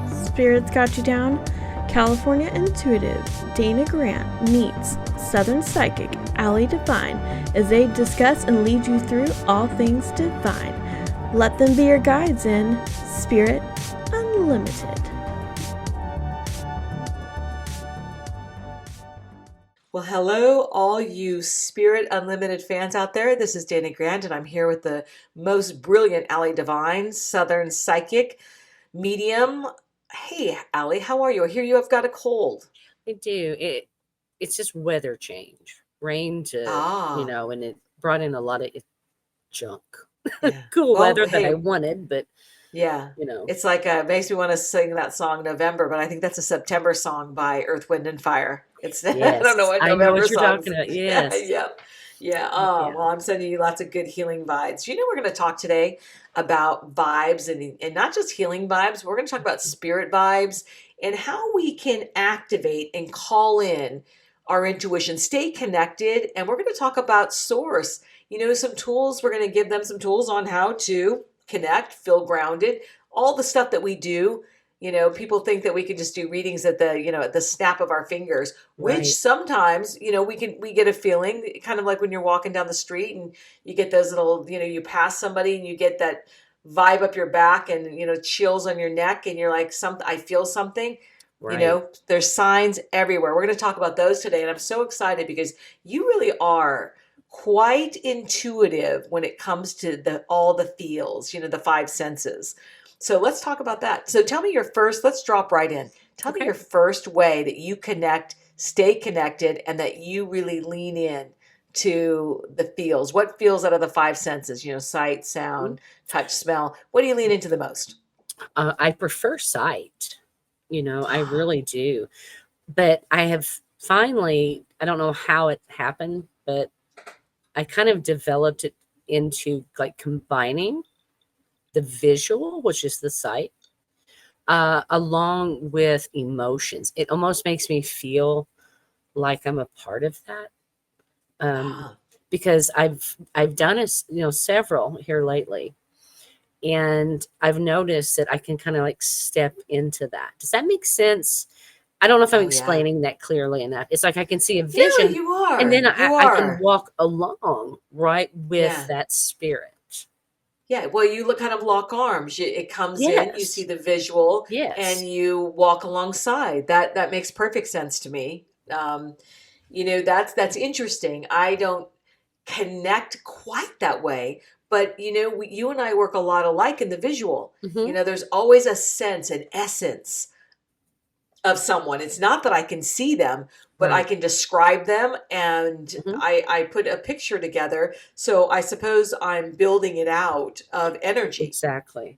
Spirits got you down? California intuitive Dana Grant meets Southern psychic Allie Divine as they discuss and lead you through all things divine. Let them be your guides in Spirit Unlimited. Well, hello, all you Spirit Unlimited fans out there. This is Dana Grant, and I'm here with the most brilliant Allie Divine, Southern psychic medium. Hey, Allie, how are you? I hear you have got a cold. I do. It's just weather change, rain to Ah, and it brought in a lot of junk. yeah. Cool Well, weather that I hey, wanted, but yeah. you know, It's like makes me want to sing that song November, but I think that's a September song by Earth, Wind, and Fire. It's I don't know yes, what I know November what you're songs. talking about. Yeah, Yes, yeah, yeah. Oh, yeah. well, I'm sending you lots of good healing vibes. You know, we're going to talk today about vibes and not just healing vibes. We're going to talk about spirit vibes and how we can activate and call in our intuition, stay connected, and we're going to talk about source. You know, some tools. We're going to give them some tools on how to connect, feel grounded, all the stuff that we do. You know, people think that we can just do readings at at the snap of our fingers, which Right. sometimes, we get a feeling kind of like when you're walking down the street and you get those little, you pass somebody and you get that vibe up your back and, chills on your neck and you're like, I feel something. Right. There's signs everywhere. We're going to talk about those today. And I'm so excited because you really are quite intuitive when it comes to all the feels, the five senses. So let's talk about that. So tell me let's drop right in. Tell me Okay. your first way that you connect, stay connected, and that you really lean in to the feels. What feels out of the five senses? Sight, Mhm. sound, touch, smell. What do you lean into the most? I prefer sight. I really do. But I have finally, I don't know how it happened, but I kind of developed it into like combining the visual, which is the sight, along with emotions. It almost makes me feel like I'm a part of that, um, Ah, because I've done it, several here lately, and I've noticed that I can kind of like step into that. Does that make sense? I don't know if I'm oh yeah. explaining that clearly enough. It's like I can see a No, vision, you and are. then You I can are. walk along right with Yeah. that spirit. Yeah, well, you look kind of lock arms. It comes in, you see Yes, the visual, and yes, you walk alongside. That makes perfect sense to me. That's interesting. I don't connect quite that way, but you and I work a lot alike in the visual. hmm There's always a sense, an essence of someone. It's not that I can see them, but I right. can describe them and hmm I put a picture together. So I suppose I'm building it out of energy. Exactly.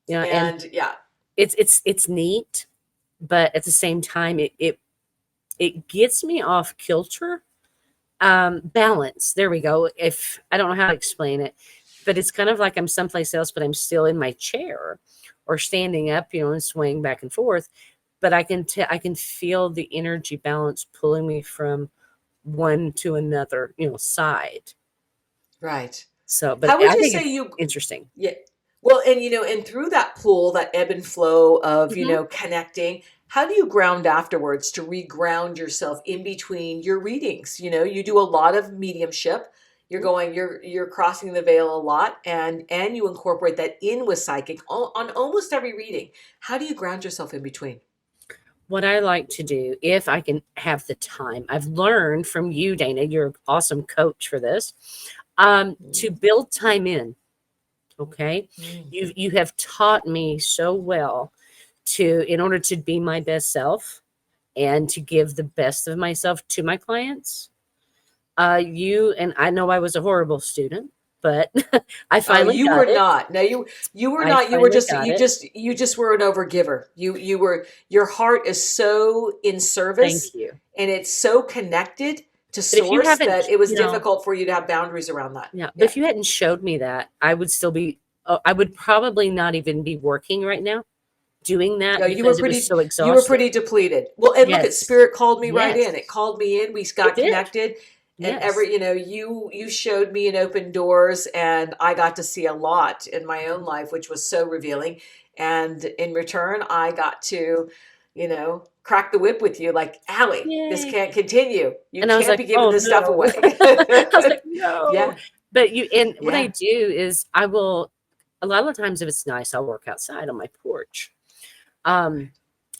And And yeah, it's neat, but at the same time, it gets me off kilter. Balance. There we go. If I don't know how to explain it, but it's kind of like I'm someplace else, but I'm still in my chair or standing up, and swaying back and forth. But I can feel the energy balance pulling me from one to another, side. right. So, but How would I you think say it's you interesting. Yeah. Well, and and through that pool, that ebb and flow of, hmm connecting, how do you ground afterwards to reground yourself in between your readings? You do a lot of mediumship. You're crossing the veil a lot and you incorporate that in with psychic on almost every reading. How do you ground yourself in between? What I like to do, if I can have the time, I've learned from you, Dana. You're an awesome coach for this. To Mm, build time in. Okay, mm. you have taught me so well in order to be my best self and to give the best of myself to my clients. You and I know I was a horrible student, but I Oh, finally you got were it. not. No, you were I not. You were finally just got it. you just were an overgiver. You were your heart is so in service Thank you. and it's so connected to But if you source haven't, that it was difficult for you to have boundaries around that. yeah, but Yeah. if you hadn't showed me that, I would still be. I would probably not even be working right now doing No, that you were because it was pretty so you were exhausting. pretty depleted. Well, and look at Yes, Spirit called me right in. It yes, called me in. We it got did. connected and Yes. you showed me and opened doors and I got to see a lot in my own life which was so revealing. And in return, I got to, crack the whip with you like, Allie, this Yay. can't continue. You And I was can't like, be giving "Oh, this stuff no." away. I was like, "No." Yeah, But and what I yeah. do is I will a lot of the times if it's nice, I'll work outside on my porch. Um,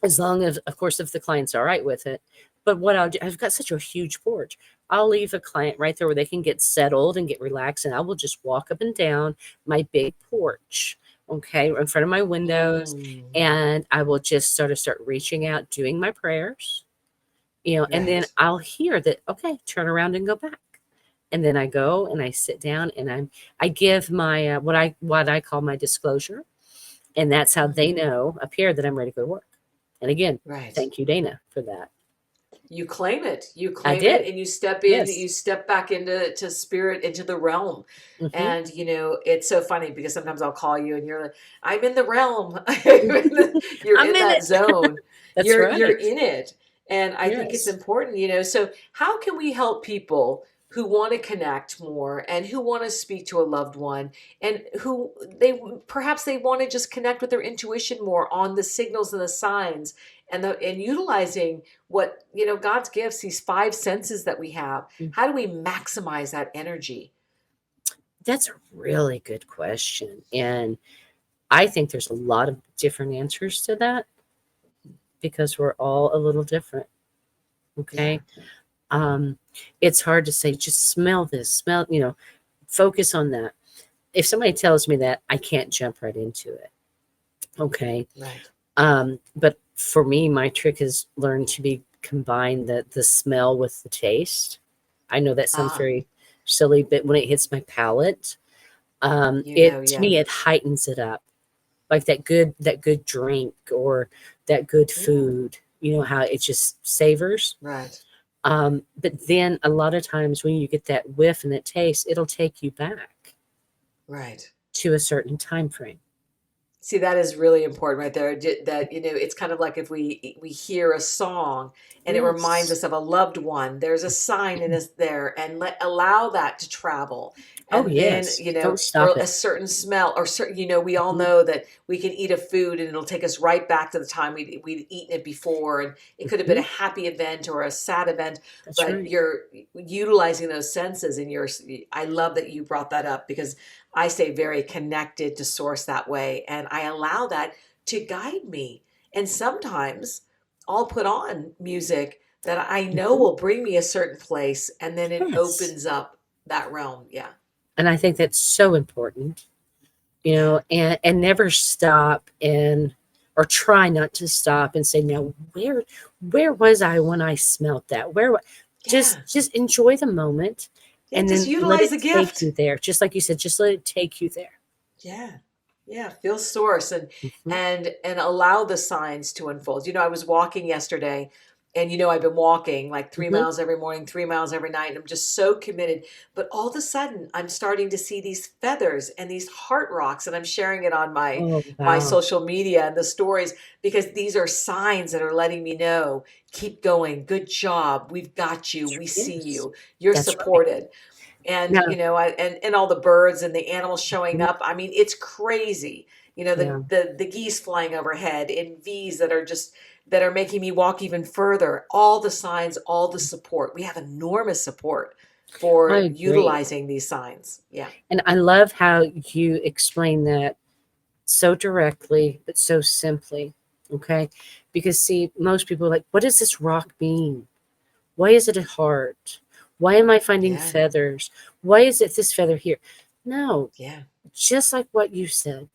as long as, of course, if the client's all right with it. But what I'll do, I've got such a huge porch. I'll leave a client right there where they can get settled and get relaxed, and I will just walk up and down my big porch, okay, in front of my windows, Mm, and I will just sort of start reaching out, doing my prayers, and then right. I'll hear that, okay, turn around and go back. And then I go and I sit down and I give my what I call my disclosure, and that's how they Mhm. know up here that I'm ready to go to work. And again, Right. thank you, Dana, for that. You claim it. You I claim it did. and you step in, Yes. you step back into spirit, into the realm. Hmm. And it's so funny because sometimes I'll call you and you're like, I'm in the realm. You're I'm in in that it. zone. That's You're right. in it. And I think it's Yes. important, so how can we help people who want to connect more and who want to speak to a loved one and who perhaps they want to just connect with their intuition more on the signals and the signs and utilizing what God's gifts, these five senses that we have. Mm. How do we maximize that energy? That's a really good question. And I think there's a lot of different answers to that because we're all a little different. Yeah. Okay. Um, it's hard to say, just smell this, focus on that. If somebody tells me that, I can't jump right into it. Okay. Right. But for me, my trick is learn to be combine the smell with the taste. I know that sounds Ah, very silly, but when it hits my palate, it to yeah. me it heightens it up, like that good drink or that good Mm, food. You know how it just savors. right. But then a lot of times when you get that whiff and that taste, it'll take you back Right. to a certain time frame. See, that is really important right there. That it's kind of like if we hear a song and it reminds Yes. us of a loved one. There's a sign in us there, and allow that to travel. Oh And then yes. Don't or stop a it. certain smell, or certain we all Mhm. know that we can eat a food and it'll take us right back to the time we'd eaten it before, and it could have been a Mhm. happy event or a sad event. That's But right. you're utilizing those senses, and I love that you brought that up because I stay very connected to source that way, and I allow that to guide me. And sometimes I'll put on music that I know Mhm. will bring me a certain place, and then it Yes. opens up that realm. Yeah. And I think that's so important, Yeah. and never stop and or try not to stop and say, now where was I when I smelt that? Yeah. Just enjoy the moment Yeah. and Just then let utilize it the take you gift. there. Just like you said, just let it take you there. Yeah. Yeah, feel source and Mhm. and allow the signs to unfold. I was walking yesterday and I've been walking like 3 Mhm. miles every morning, 3 miles every night, and I'm just so committed. But all of a sudden, I'm starting to see these feathers and these heart rocks, and I'm sharing it on Oh, my wow. social media and the stories because these are signs that are letting me know, keep going, good job, we've got you, we see Yes. you, you're That's right. supported. And No. and all the birds and the animals showing Mhm. up. I mean, it's crazy. Yeah. The geese flying overhead in V's that are making me walk even further. All the signs, all the support. We have enormous support I for agree. utilizing these signs. Yeah. And I love how you explain that so directly, but so simply. Okay. Because, see, most people are like, what does this rock mean? Why is it a heart? Why am I finding Yeah. feathers? Why is it this feather here? No, Yeah. just like what you said,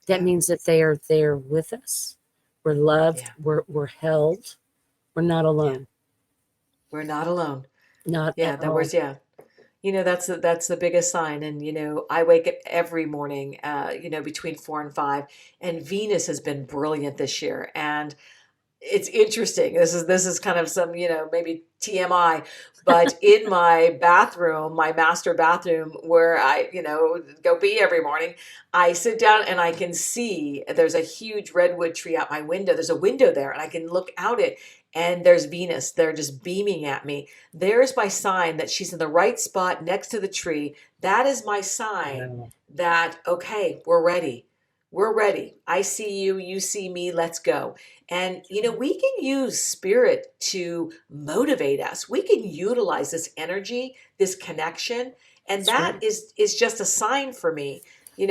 that Yeah. means that they are there with us. We're loved, Yeah. we're held, we're not Yeah. alone. We're not alone. Not Yeah, at that all. was yeah. That's the biggest sign. And I wake up every morning between 4 and 5, and Venus has been brilliant this year. And it's interesting. This is kind of some, maybe TMI, but in my bathroom, my master bathroom where I, go pee every morning, I sit down and I can see there's a huge redwood tree out my window. There's a window there and I can look out it and there's Venus. They're just beaming at me. There's my sign that she's in the right spot next to the tree. That is my sign Wow. that, okay, we're ready. we're ready. I see you, you see me, let's go. And, we can use spirit to motivate us. We can utilize this energy, this connection. And That's that right. is just a sign for me.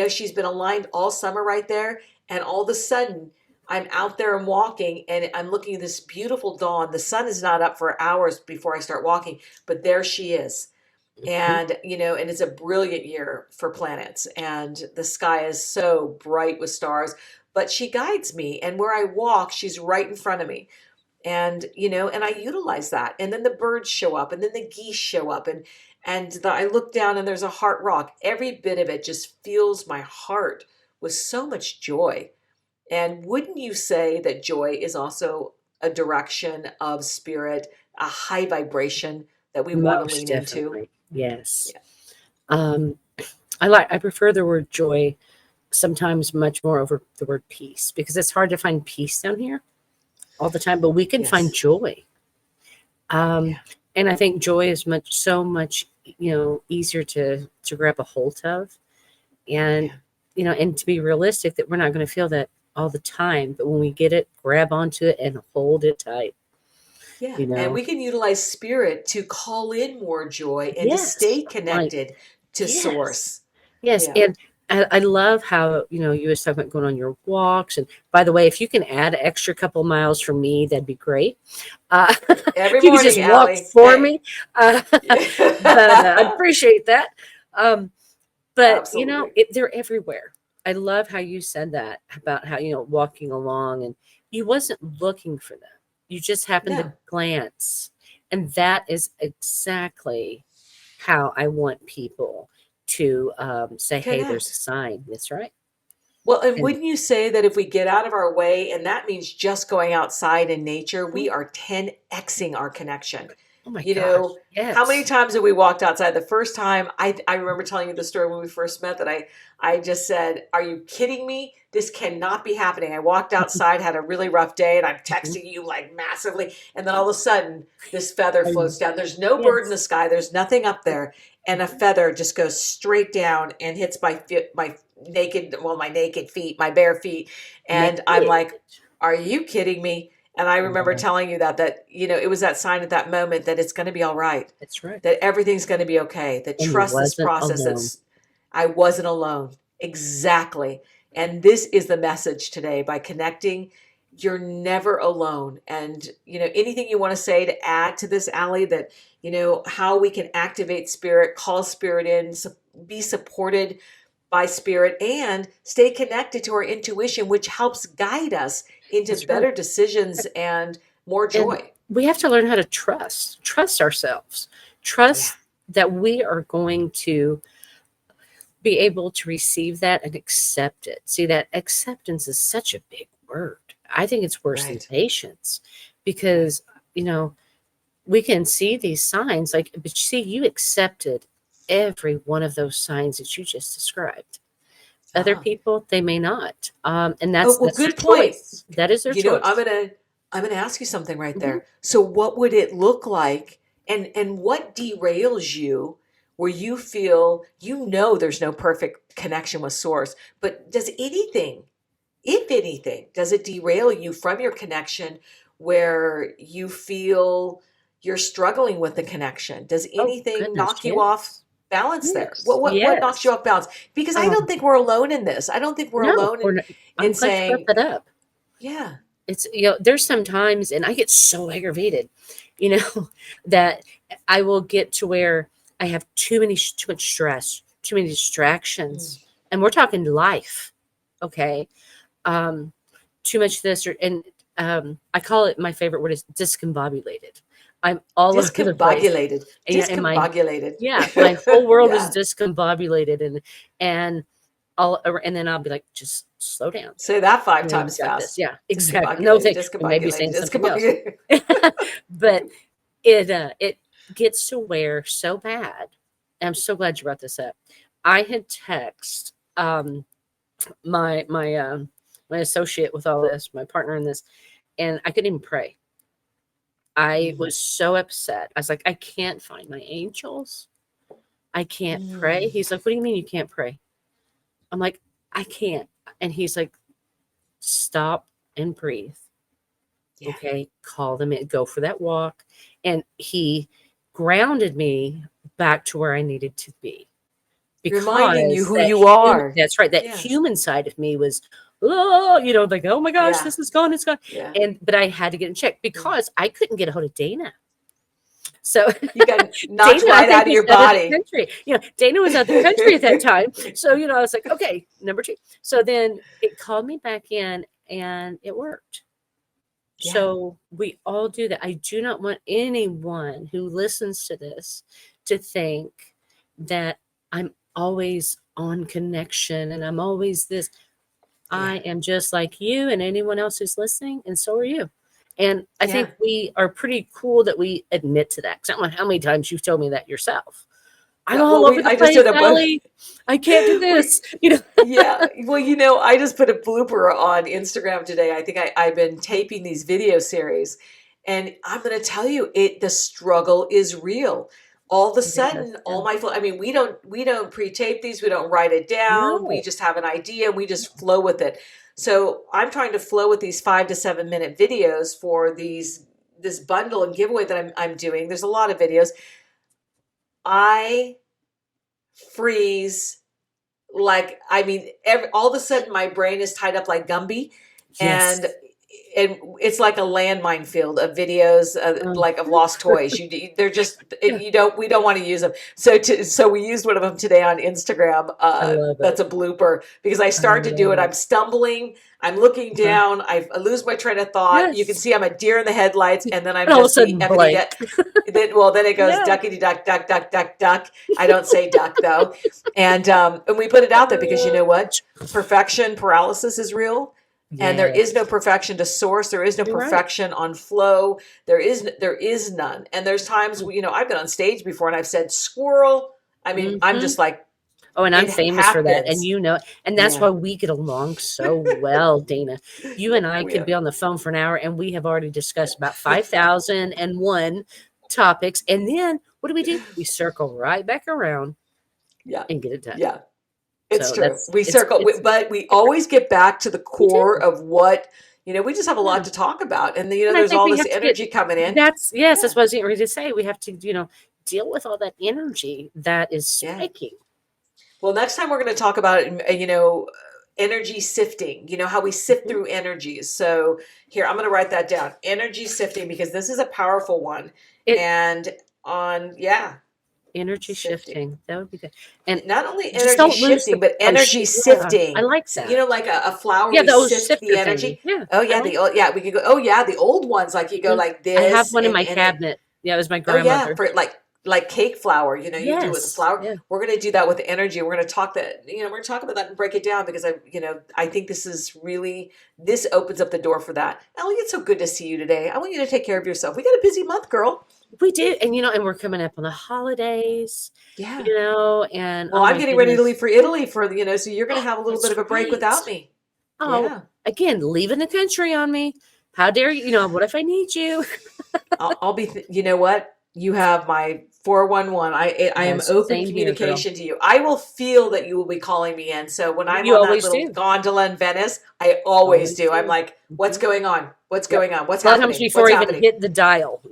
She's been aligned all summer right there. And all of a sudden, I'm out there and walking and I'm looking at this beautiful dawn. The sun is not up for hours before I start walking, but there she is. Mhm. And and it's a brilliant year for planets, and the sky is so bright with stars, but she guides me, and where I walk she's right in front of me. And and I utilize that, and then the birds show up, and then the geese show up, and I look down and there's a heart rock. Every bit of it just fills my heart with so much joy. And wouldn't you say that joy is also a direction of spirit, a high vibration that we want to Most lean into? definitely. Yes. Yeah. Um, I prefer the word joy sometimes much more over the word peace because it's hard to find peace down here all the time, but we can find Yes. joy. Um, Yeah. and I think joy is so much, easier to grab a hold of, and Yeah. and to be realistic that we're not going to feel that all the time, but when we get it, grab onto it and hold it tight. Yeah. You And know, we can utilize spirit to call in more joy and to yes, stay like connected to yes. source. Yes, Yeah. and I love how, you was talking about going on your walks. And by the way, if you can add an extra couple miles from me, that'd be great. Every If you could just morning, walk Allie. for Hey. me, but I'd appreciate that. Um, but Absolutely. they're everywhere. I love how you said that about how walking along, and you wasn't looking for them. You just happened to No. glance, and that is exactly how I want people to say, "Hey, there's a Connect. sign." That's right. Well, and And wouldn't you say that if we get out of our way, and that means just going outside in nature, we are 10xing our connection. oh my You gosh, know, how many yes. times have we walked outside? The first time, I remember telling you the story when we first met that I just said, "Are you kidding me? This cannot be happening." I walked outside, had a really rough day, and I'm Mhm. texting you like massively, and then all of a sudden, this feather Um, floats down. There's no bird in the yes. sky. There's nothing up there, and a feather just goes straight down and hits my naked feet, my bare feet. And I'm Naked. like, are you kidding me? And I remember Wow, telling you that it was that sign at that moment that it's going to be all right, that's right. that everything's going to be okay, that And you trust this wasn't process. alone. That's I wasn't alone. Exactly. And this is the message today. By connecting, you're never alone. And anything you want to say to add to this, Allie, that how we can activate spirit, call spirit in, be supported by spirit, and stay connected to our intuition, which helps guide us into That's right. better decisions and more And joy. we have to learn how to trust ourselves, Yeah. trust that we are going to be able to receive that and accept it. See, that acceptance is such a big word. I think it's worse than Right. patience Right. because, we can see these signs, like, but see, you accepted every one of those signs that you just described. Other Ah. people, they may not. And Oh, well, that's their good point. choice. That is their You know what? choice. I'm gonna ask you something right Mhm. there. So what would it look like, and what derails you where you feel there's no perfect connection with source, but does anything, if anything, does it derail you from your connection where you feel you're struggling with the connection? Does Oh, anything goodness, knock you off yes. balance there? Yes, What knocks you yes. off balance? Because I don't Um, think we're alone in this. I don't think we're no, alone we're in not. I'm in glad you brought saying, that up. yeah. It's, there's some times, and I get so aggravated, you know, that I will get to where I have too much stress, too many Mm. distractions, and we're talking life, okay? Um, Too much this, and I call it, my favorite word is discombobulated. I'm all over the place, Discombobulated. and Discombobulated. my whole world is Yeah. discombobulated, and and then I'll be like, just slow down. Say that five You know, you times got this. fast. Yeah, exactly. No, Discombobulated, thank. We may be discombobulated, saying something else, discombobulated. but it gets to where so bad. I'm so glad you brought this up. I had text my associate with all this, my partner in this, and I couldn't even pray. I Mm, was so upset. I was like, I can't find my angels. I can't pray. mm. He's like, what do you mean you can't pray? I'm like, I can't. And he's like, stop and breathe. Yeah. Okay. Call them in, go for that walk. And he grounded me back to where I needed to be. Reminding you Because who you are. that's right, that Yes. human side of me was, oh, like, oh my gosh, Yeah. this is gone, it's gone. Yeah. But I had to get in check Yeah. because I couldn't get a hold of Dana. So You got knocked Dana, I right think, out of was your out of the body. country. Dana was out of the country at that time. So, I was like, okay, number two. So then it called me back in and it worked. Yeah. So we all do that. I do not want anyone who listens to this to think that I'm always on connection and I'm always this. I Yeah. am just like you and anyone else who's listening, and so are you. And I Yeah. think we are pretty cool that we admit to that. Because I don't know how many times you've told me that yourself. I'm Yeah. all Well, over the I just did place, a Allie. I can't do this. yeah. Well, I just put a blooper on Instagram today. I think I've been taping these video series, and I'm going to tell you, the struggle is real. All of a Yes, sudden, yeah. all my I mean, we don't pre-tape these. We don't write it down. We No. just have an idea and we just flow with it. So I'm trying to flow with these 5 to 7 minute videos for this bundle and giveaway that I'm doing. There's a lot of videos. I freeze all of a sudden my brain is tied up like Gumby, Yes. and it's like a landmine field of videos, Um, like of lost toys. They're just yeah, we don't want to use them. So we used one of them today on Instagram. I love That's it. a blooper because I I start to do love it. I'm it. stumbling. I'm looking Uh-huh. down. I lose my train of thought. You can Yes. see I'm a deer in the headlights, and then I'm And all of a just the sudden, effing. blank. Then it goes Yeah. duckity duck duck duck duck duck. I don't say duck though, and we put it out there because you know what? Perfection paralysis is real, and there is no Yes. perfection to source. There is no You're right. perfection on flow. There is none. And there's times I've been on stage before and I've said squirrel. I mean, I'm Hmm. just like, Oh, and I'm it famous for that. And happens. and that's Yeah. why we get along so well, Dana. You and I we could be on the phone for an hour and we have already discussed about 5,001 topics. And then what do? We circle right back around Yeah. and get it done. Yeah. It's So true. that's We circle, but we always get back to the we core do. of what, we just have a lot Yeah. to talk about. And then, And I there's think all we this have to get energy coming in. that's Yeah. what I was getting ready to say. We have to, deal with all that energy that is Yeah. spiking. Well, next time we're going to talk about, energy sifting, how we sift Mhm. through energies. So here, I'm going to write that down. Energy sifting, because this is a powerful one. It And energy sifting. shifting. That would be good. And Not only just energy don't lose shifting, the but energy yeah, I sifting. like So, that. like a flower, Yeah, we the old sift the sifter thing. energy. Yeah, Oh I yeah, like we could go. Oh yeah, the old ones, like you go mhm. like I have this, one in my and then cabinet. Yeah, it was my oh yeah, grandmother. for like cake flour, you do it with the Yes. flour. Yeah. We're going to do that with energy. We're going to talk we're going to talk about that and break it down because I think this opens up the door for that. Ellie, it's so good to see you today. I want you to take care of yourself. We got a busy month, girl. We do. And and we're coming up on the holidays, Yeah. and Well, oh I'm my getting ready to leave goodness. for Italy so you're going to have a little bit That's of a break without right. me. Oh, Yeah. again, leaving the country on me. How dare you? What if I need you? I'll be, you know what? You have my 411. I am Yes, open same here, girl. communication to you. I will feel that you will be calling me in. So when I'm You on that always little do. gondola in Venice, I always Always do. I'm do. like, what's Mhm. going on? What's Yep. going on? What's A lot of times happening? before What's I even happening? hit the dial, or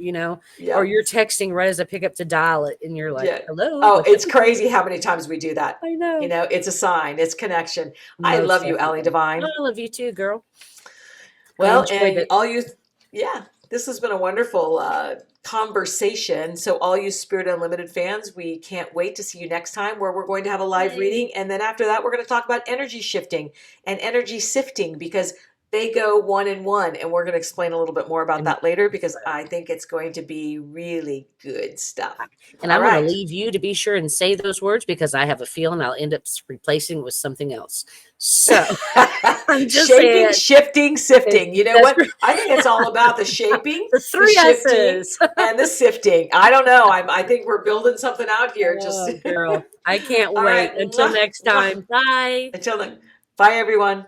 Yeah. you're texting right as I pick up to dial it, and you're like, Yeah. "Hello, Oh, what's it's happening?" crazy how many times we do that. I know. It's a sign, it's connection. I Most love you, Ellie definitely. Divine. I love you too, girl. I Well, enjoyed and it. all you, yeah, this has been a wonderful conversation. So, all you Spirit Unlimited fans, we can't wait to see you next time where we're going to have a live Yay. reading. And then after that, we're going to talk about energy shifting and energy sifting because they go one in one. And we're going to explain a little bit more about that later because I think it's going to be really good stuff. And All I want to right. leave you to be sure and say those words because I have a feeling I'll end up replacing with something else. So I'm just Shaping, saying. shifting, sifting. You know That's what? I think it's all about the shaping, the the three shifting, S's. and the sifting. I don't know. I think we're building something out here. Just Oh, girl. I can't all wait. right. Until Mwah, next mwah. time. Bye. Until then, bye everyone.